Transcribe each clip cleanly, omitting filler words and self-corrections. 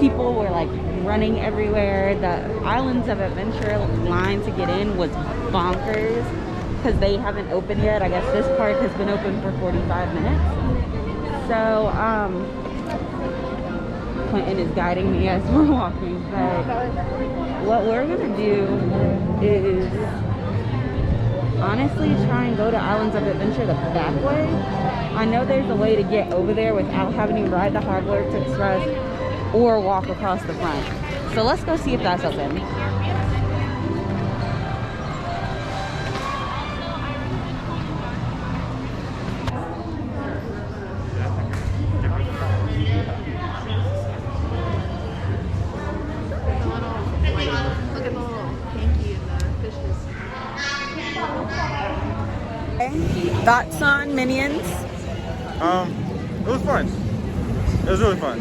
People were like running everywhere. The Islands of Adventure line to get in was bonkers because they haven't opened yet. I guess this park has been open for 45 minutes. So, Clinton is guiding me as we're walking, but what we're gonna do is honestly try and go to Islands of Adventure the back way. I know there's a way to get over there without having to ride the Hogwarts Express or walk across the front. So let's go see if that's open. Look at the little hanky and the fishes. Thoughts on Minions? It was fun. It was really fun.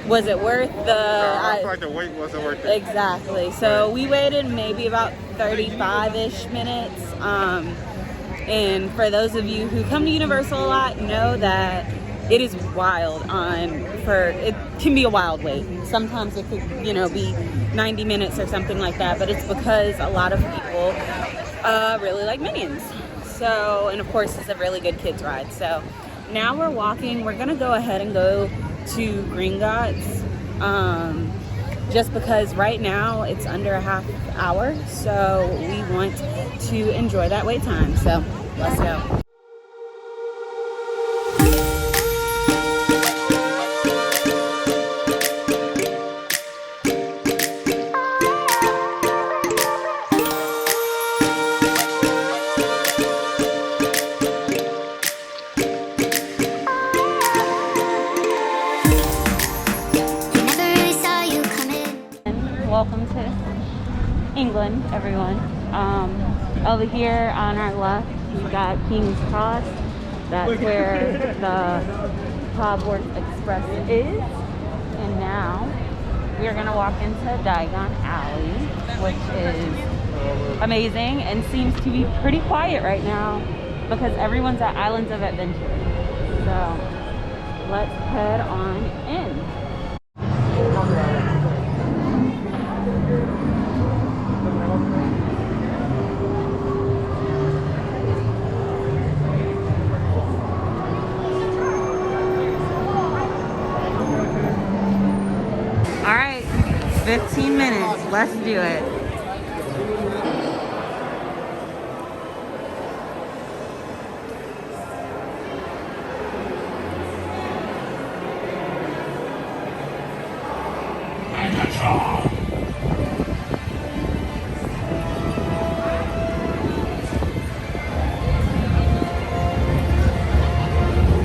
Was it worth the... I feel like the wait wasn't worth it. Exactly. So we waited maybe about 35-ish minutes. And for those of you who come to Universal a lot, know that it is wild it can be a wild wait. Sometimes it could, be 90 minutes or something like that, but it's because a lot of people really like Minions. So, and of course it's a really good kids ride. So now we're walking. We're gonna go ahead and go to Gringotts, just because right now it's under a half hour, so we want to enjoy that wait time. So let's go. Welcome to England, everyone. Over here on our left, we've got King's Cross. That's where the Hogwarts Express is. And now we are going to walk into Diagon Alley, which is amazing and seems to be pretty quiet right now because everyone's at Islands of Adventure. So let's head on in. All right, 15 minutes. Let's do it.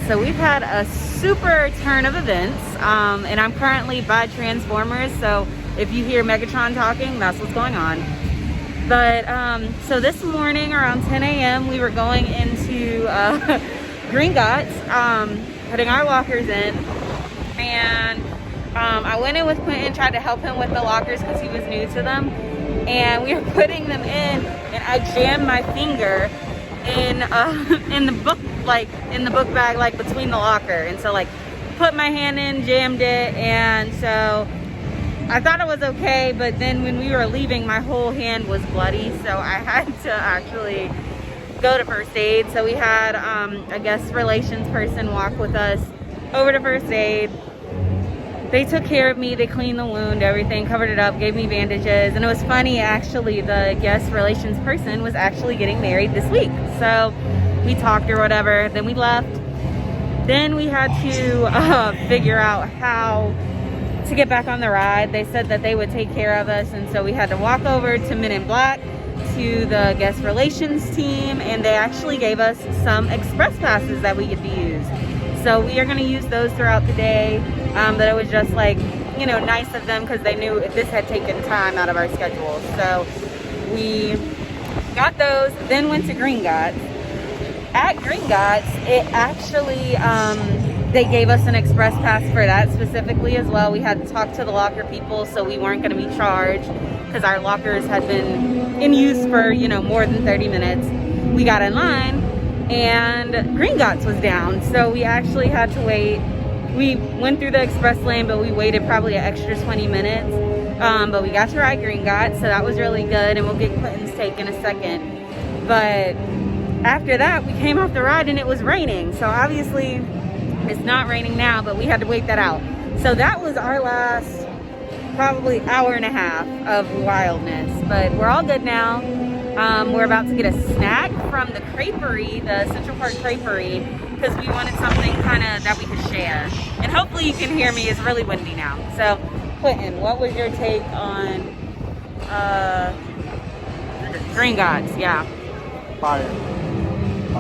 So we've had a super turn of events, and I'm currently by Transformers, so if you hear Megatron talking, that's what's going on. But so this morning around 10 a.m. we were going into Gringotts, putting our lockers in, and I went in with Quentin, tried to help him with the lockers because he was new to them, and we were putting them in, and I jammed my finger in the book, like in the book bag, like between the locker, and so like put my hand in, jammed it, and so I thought it was okay, but then when we were leaving my whole hand was bloody, so I had to actually go to first aid. So we had a guest relations person walk with us over to first aid. They took care of me, they cleaned the wound, everything, covered it up, gave me bandages. And it was funny, actually, the guest relations person was actually getting married this week. So we talked or whatever, then we left. Then we had to figure out how to get back on the ride. They said that they would take care of us, and so we had to walk over to Men in Black, to the guest relations team, and they actually gave us some express passes that we get to use. So we are going to use those throughout the day. But it was just like, you know, nice of them because they knew this had taken time out of our schedule. So we got those, then went to Gringotts. At Gringotts, it actually, they gave us an express pass for that specifically as well. We had to talk to the locker people, so we weren't going to be charged because our lockers had been in use for, you know, more than 30 minutes. We got in line and Gringotts was down, so we actually had to wait We went through the express lane, but we waited probably an extra 20 minutes. But we got to ride Gringotts, so that was really good, and we'll get Quentin's take in a second. But after that, we came off the ride and it was raining. So obviously it's not raining now, but we had to wait that out. So that was our last probably hour and a half of wildness, but we're all good now. We're about to get a snack from the creperie, the Central Park creperie, because we wanted something kind of that we could share. And hopefully you can hear me. It's really windy now. So Quentin, what was your take on Gringotts? Yeah. Fire.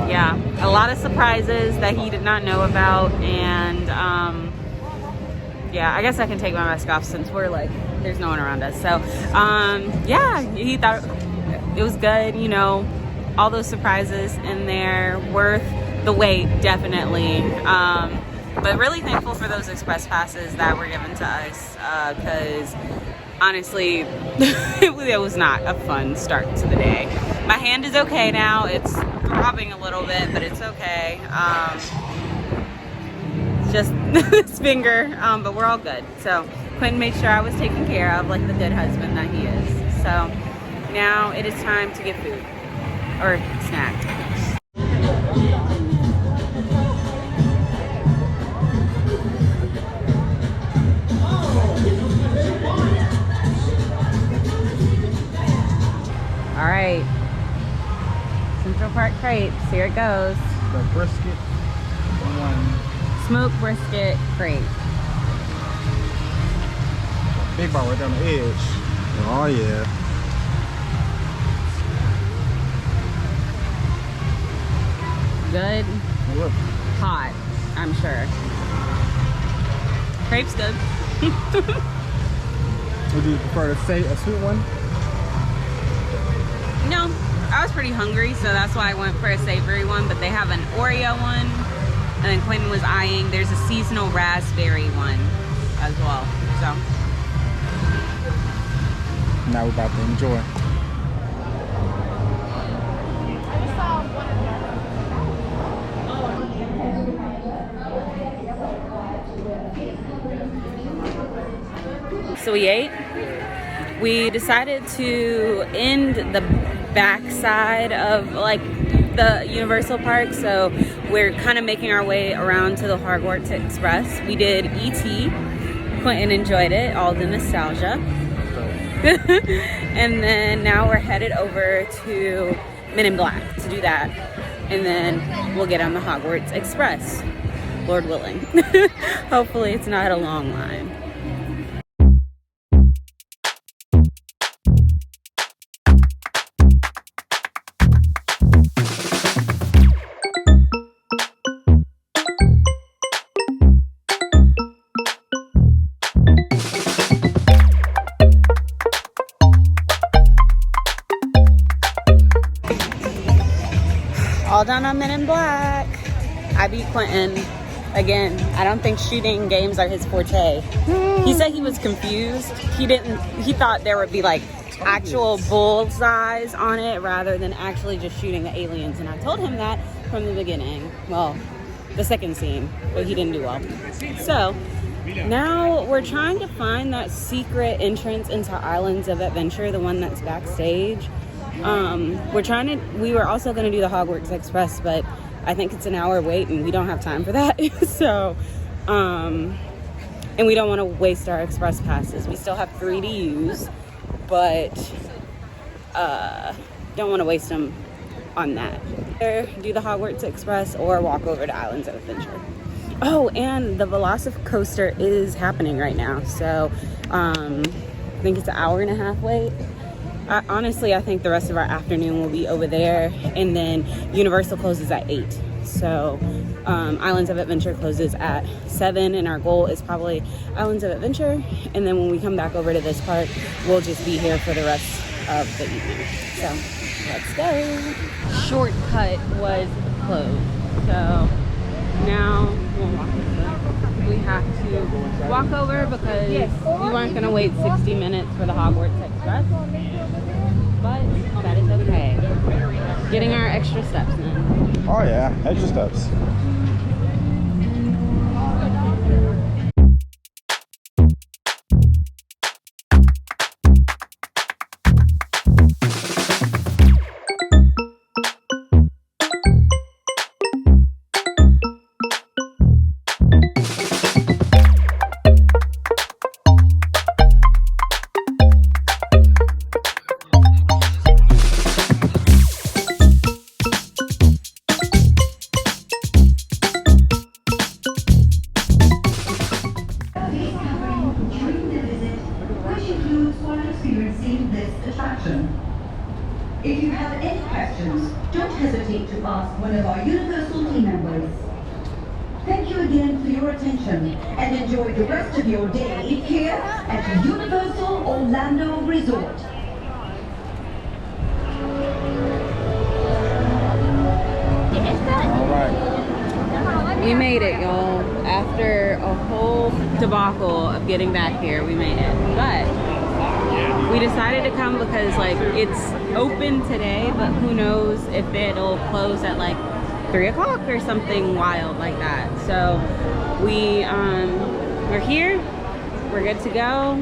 Yeah, a lot of surprises that he did not know about, and yeah, I guess I can take my mask off since we're like, there's no one around us. So yeah, he thought it was good, you know, all those surprises in there, worth the wait, definitely. But really thankful for those express passes that were given to us, because honestly, it was not a fun start to the day. My hand is okay now. It's throbbing a little bit, but it's okay. Just this finger, but we're all good. So Quentin made sure I was taken care of like the good husband that he is. So now it is time to get food or snack. All right, Central Park crepes, here it goes. The brisket one. Smoked brisket crepe. Big bar right down the edge. Oh yeah. Good, Look. hot, I'm sure. Crepe's good. Would you prefer to say a sweet one? No, I was pretty hungry, so that's why I went for a savory one, but they have an Oreo one, and then Quentin was eyeing, there's a seasonal raspberry one as well, so. Now we're about to enjoy. So we ate. We decided to end the backside of like the Universal Park, so we're kind of making our way around to the Hogwarts Express. We did E.T. Quentin enjoyed it, all the nostalgia. And then now we're headed over to Men in Black to do that, and then we'll get on the Hogwarts Express, Lord willing. Hopefully it's not a long line. All done on Men in Black. I beat Quentin again. I don't think shooting games are his forte. He said he was confused. He thought there would be like actual bullseyes on it rather than actually just shooting the aliens, and I told him that from the beginning. Well, the second scene, but he didn't do well. So now we're trying to find that secret entrance into Islands of Adventure, the one that's backstage. We were also going to do the Hogwarts Express, but I think it's an hour wait and we don't have time for that. So, and we don't want to waste our express passes. We still have 3 to use, but, don't want to waste them on that. Either do the Hogwarts Express or walk over to Islands of Adventure. Oh, and the VelociCoaster is happening right now. So, I think it's an hour and a half wait. Honestly, I think the rest of our afternoon will be over there, and then Universal closes at 8. So Islands of Adventure closes at 7, and our goal is probably Islands of Adventure, and then when we come back over to this park, we'll just be here for the rest of the evening. So let's go. Shortcut was closed, so now we'll walk over. We have to walk over because we weren't going to wait 60 minutes for the Hogwarts Express, but that is okay. Getting our extra steps in. Oh yeah, extra steps. this attraction. If you have any questions, don't hesitate to ask one of our Universal team members. Thank you again for your attention and enjoy the rest of your day here at Universal Orlando Resort. All right. We made it, y'all. After a whole debacle of getting back here, we made it. But we decided to come because like it's open today, but who knows if it'll close at like 3 o'clock or something wild like that. So we're here, we're good to go.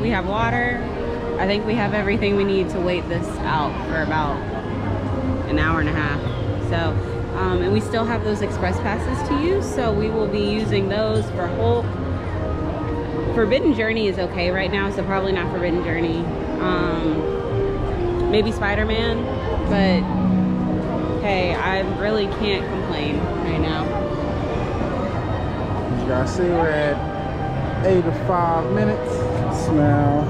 We have water. I think we have everything we need to wait this out for about an hour and a half. So and we still have those express passes to use, so we will be using those for Hulk. Forbidden Journey is okay right now, so probably not Forbidden Journey. Maybe Spider-Man, but hey, I really can't complain right now. You guys see we're at 85 minutes. It's now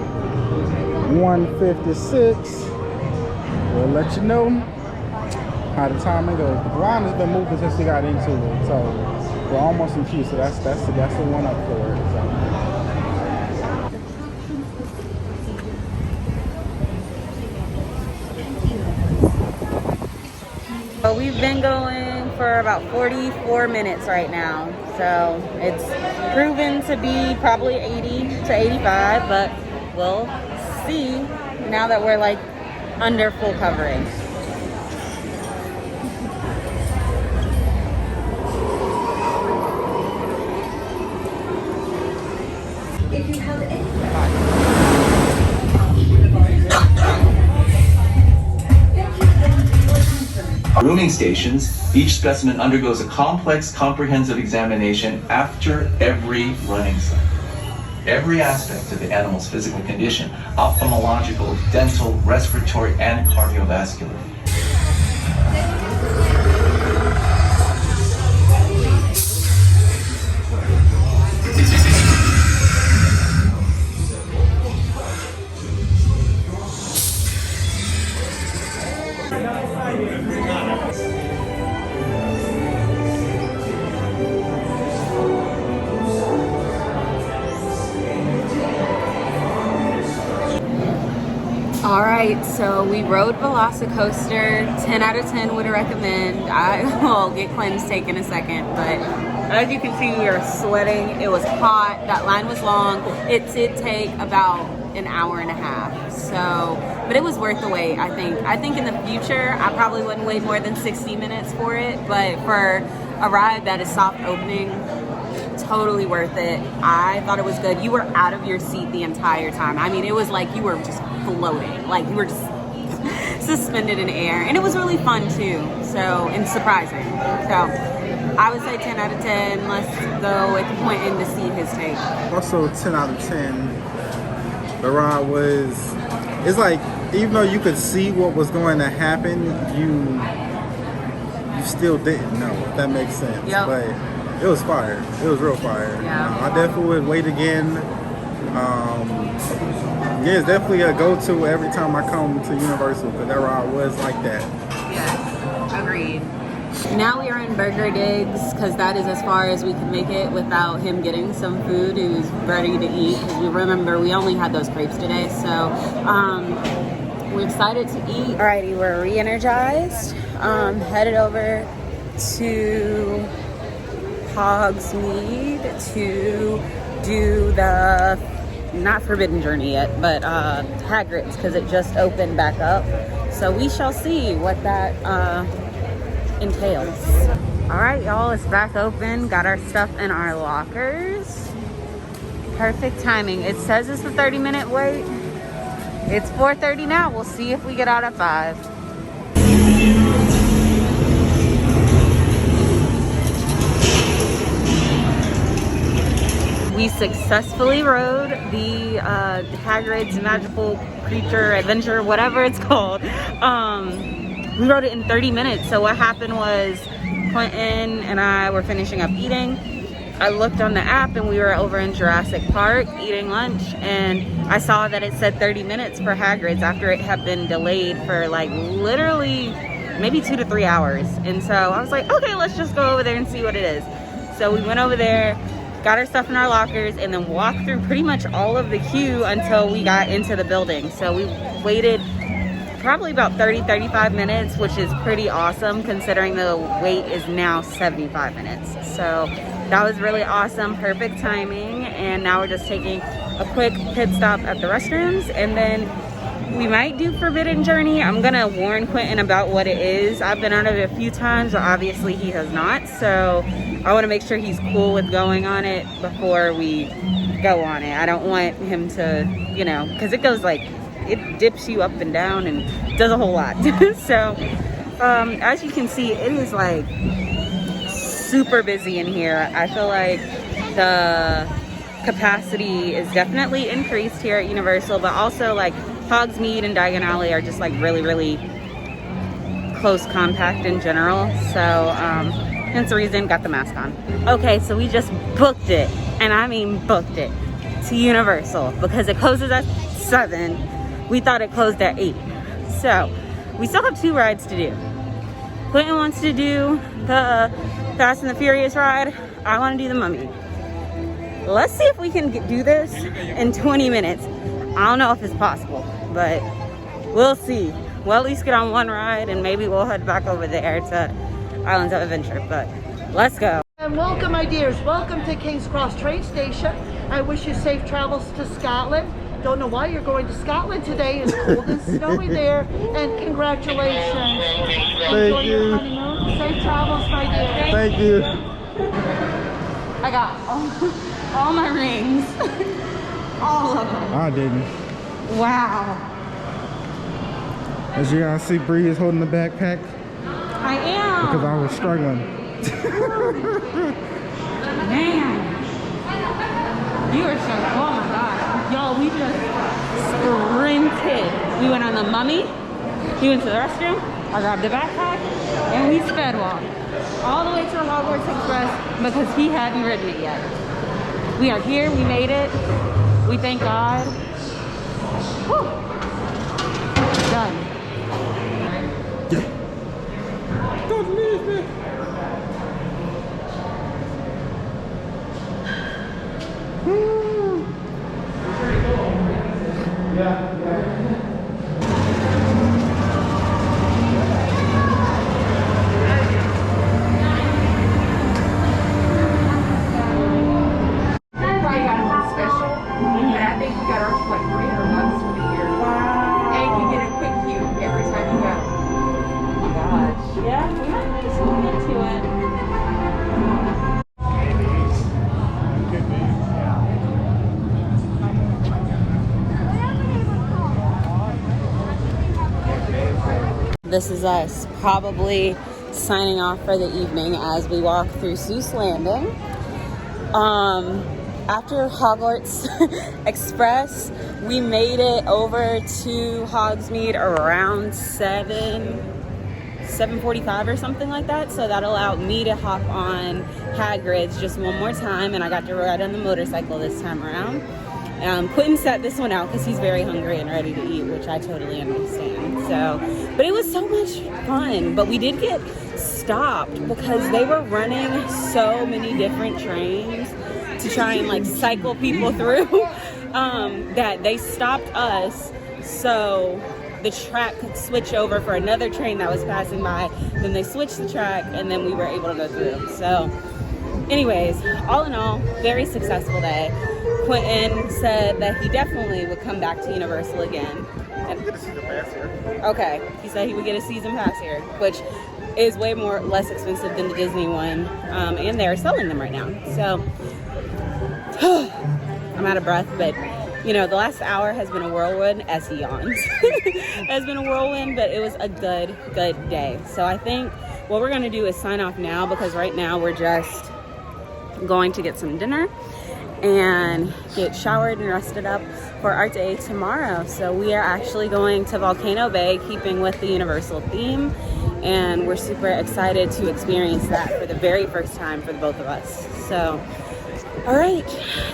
1:56. We'll let you know how the timing goes. The line has been moving since we got into it, so we're almost in queue. So that's the one up for it. So. Well, we've been going for about 44 minutes right now, so it's proven to be probably 80 to 85, but we'll see now that we're like under full coverage. If you have any Grooming stations, each specimen undergoes a complex, comprehensive examination after every running cycle. Every aspect of the animal's physical condition, ophthalmological, dental, respiratory, and cardiovascular. All right, so we rode VelociCoaster. 10 out of 10 would recommend. I will get Quinn's take in a second, but as you can see, we are sweating. It was hot. That line was long. It did take about an hour and a half. So, but it was worth the wait, I think. I think in the future, I probably wouldn't wait more than 60 minutes for it, but for a ride that is soft opening, totally worth it. I thought it was good. You were out of your seat the entire time. I mean, it was like you were just floating, like you were just suspended in air, and it was really fun too, so, and surprising. So I would say 10 out of 10. Let's go with Quentin to see his take. Also 10 out of 10. The ride was, it's like, even though you could see what was going to happen, you still didn't know, if that makes sense. Yep. But it was fire. It was real fire. Yeah. I definitely would wait again. Yeah, it's definitely a go-to every time I come to Universal, because that ride was like that. Yes, agreed. Now we are in Burger Digs, because that is as far as we can make it without him getting some food. He was ready to eat, because we remember we only had those crepes today, so we're excited to eat. Alrighty, we're re-energized. Headed over to Hogsmeade to do the, not Forbidden Journey yet, but Hagrid's, because it just opened back up. So we shall see what that entails. All right, y'all, it's back open. Got our stuff in our lockers. Perfect timing. It says it's a 30-minute wait. It's 4:30 now. We'll see if we get out at 5. We successfully rode the Hagrid's Magical Creature Adventure, whatever it's called. We rode it in 30 minutes. So what happened was Quentin and I were finishing up eating. I looked on the app and we were over in Jurassic Park eating lunch, and I saw that it said 30 minutes for Hagrid's after it had been delayed for like literally maybe 2 to 3 hours. And so I was like, okay, let's just go over there and see what it is. So we went over there, got our stuff in our lockers, and then walked through pretty much all of the queue until we got into the building. So we waited probably about 30-35 minutes, which is pretty awesome considering the wait is now 75 minutes. So that was really awesome, perfect timing. And now we're just taking a quick pit stop at the restrooms, and then we might do Forbidden Journey. I'm gonna warn Quentin about what it is. I've been on it a few times, but obviously he has not. So I wanna make sure he's cool with going on it before we go on it. I don't want him to, you know, cause it goes like, it dips you up and down and does a whole lot. So as you can see, it is like super busy in here. I feel like the capacity is definitely increased here at Universal, but also like Hogsmeade and Diagon Alley are just like really close, compact in general. So hence the reason, got the mask on. Okay, so we just booked it, and I mean booked it, to Universal because it closes at 7. We thought it closed at 8. So we still have 2 rides to do. Quentin wants to do the Fast and the Furious ride. I want to do the Mummy. Let's see if we can do this in 20 minutes. I don't know if it's possible, but we'll see. We'll at least get on one ride, and maybe we'll head back over there to Islands of Adventure, but let's go. And welcome, my dears. Welcome to King's Cross train station. I wish you safe travels to Scotland. Don't know why you're going to Scotland today. It's cold and snowy there. And congratulations. Enjoy your honeymoon. Safe travels, my dear. Thank you. I got all my rings. All of them. I didn't. Wow. As you guys see, Bree is holding the backpack I am. because I was struggling. Man. You are so, oh my God. Y'all, we just sprinted. We went on the Mummy. We went to the restroom. I grabbed the backpack and we sped walked all the way to the Hogwarts Express because he hadn't ridden it yet. We are here. We made it. We thank God. Whew. Done. Don't leave me. This is us probably signing off for the evening as we walk through Seuss Landing. After Hogwarts Express, we made it over to Hogsmeade around 7:45 or something like that. So that allowed me to hop on Hagrid's just one more time, and I got to ride on the motorcycle this time around. Quentin set this one out because he's very hungry and ready to eat, which I totally understand. So, but it was so much fun. But we did get stopped because they were running so many different trains to try and like cycle people through that they stopped us so the track could switch over for another train that was passing by. Then they switched the track, and then we were able to go through. So anyways, all in all, very successful day. Quentin said that he definitely would come back to Universal again. Get a season pass here. Okay, he said he would get a season pass here, which is way less expensive than the Disney one, and they're selling them right now. So I'm out of breath, but you know, the last hour has been a whirlwind, as he yawns. Has been a whirlwind, but it was a good day. So I think what we're gonna do is sign off now, because right now we're just going to get some dinner and get showered and rested up for our day tomorrow. So we are actually going to Volcano Bay, keeping with the Universal theme, and we're super excited to experience that for the very first time for the both of us. So All right,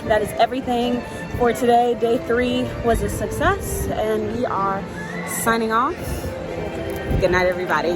that is everything for today. Day 3 was a success, and we are signing off. Good night, everybody.